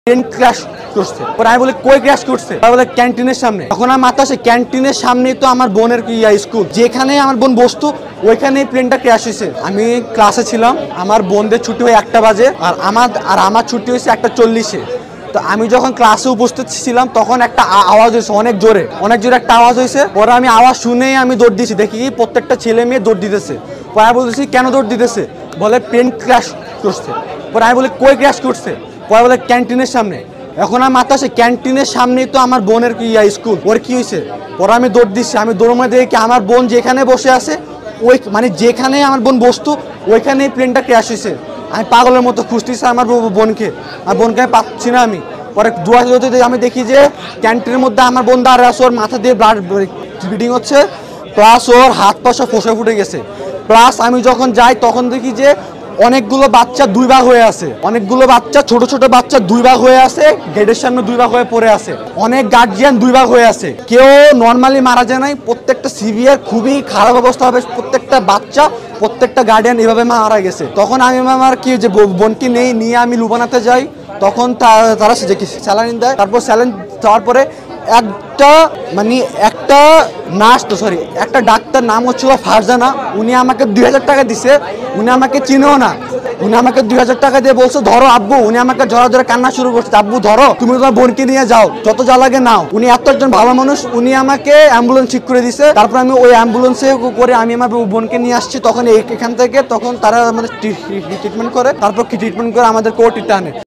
Train crash করছে। পরে আমি বলি কই ক্র্যাশ করছে, বলে ক্যান্টিনের সামনে। তখন আমার মাথা আসে ক্যান্টিনের সামনেই তো আমার বোনের স্কুল, যেখানে আমার বোন বসতো ওইখানেই প্লেনটা ক্র্যাশ হয়েছে। আমি ক্লাসে ছিলাম, আমার বোনদের ছুটি হয় 1টা বাজে আর আমার ছুটি হয়েছে 1টা 40-এ। তো আমি যখন ক্লাসে উপস্থিত ছিলাম তখন একটা আওয়াজ হয়েছে অনেক জোরে একটা আওয়াজ হয়েছে। পরে আমি আওয়াজ শুনেই আমি দৌড় দিয়েছি, দেখি প্রত্যেকটা ছেলে মেয়ে দৌড় দিতেছে। পরে আমি বলতেছি কেন দৌড় দিতেছে, বলে প্লেন ক্র্যাশ করছে। পরে আমি বলি কই ক্র্যাশ করছে, পরে বলে ক্যান্টিনের সামনে। এখন আমার মাথা আসে ক্যান্টিনের সামনেই তো আমার বোনের স্কুল, ওর কি হয়েছে। পরে আমি দৌড় দিচ্ছি, আমি দৌড় মারে দেখি আমার বোন যেখানে বসে আছে ওই যেখানে আমার বোন বসতো ওইখানেই প্লেনটা ক্র্যাশ হয়েছে। আমি পাগলের মতো খুঁজতেছি আমার বোনকে, আর বোনকে আমি পাচ্ছি না। আমি পরে দৌড়াতে আমি দেখি যে ক্যান্টিনের মধ্যে আমার বোন দাঁড়িয়ে আছে, ওর মাথা দিয়ে ব্লাড ব্লিডিং হচ্ছে, প্লাস ওর হাত পা সব ফোসা ফুটে গেছে। প্লাস আমি যখন যাই তখন দেখি যে অনেকগুলো বাচ্চা 2 ভাগ হয়ে আছে, অনেকগুলো বাচ্চা ছোট ছোট বাচ্চা 2 ভাগ হয়ে আছে, গেটের সামনে 2 ভাগ হয়ে পড়ে আছে। অনেক গার্জিয়ান 2 ভাগ হয়ে আছে, কেউ নর্মালি মারা যায় নাই, প্রত্যেকটা সিভিয়ার খুবই খারাপ অবস্থা হবে, প্রত্যেকটা বাচ্চা প্রত্যেকটা গার্ডিয়ান এভাবে মারা গেছে। তখন আমি আমার কি যে বোনকে নিয়ে আমি লুবানাতে যাই, তখন তারা স্যালাইন দেয়। তারপর স্যালাইন দেওয়ার পরে একটা নার্স একটা ডাক্তার নাম হচ্ছিল ফারজানা, উনি আমাকে 2000 টাকা দিছে। উনি আমাকে চিনেও না, উনি আমাকে 2000 টাকা দিয়ে বলছে ধরো আব্বু। উনি আমাকে ধরে কান্না শুরু করছে, আব্বু ধরো, তুমি তোমার বোনকে নিয়ে যাও, যত যা লাগে নাও। উনি এত একজন ভালো মানুষ, উনি আমাকে অ্যাম্বুলেন্স ঠিক করে দিছে। তারপর আমি ওই অ্যাম্বুলেন্সে করে আমি আমার বোনকে নিয়ে আসছি। তখন এখান থেকে তখন তারা আমাদের ট্রিটমেন্ট করে, তারপর ট্রিটমেন্ট করে আমাদের কোর্টে আনে।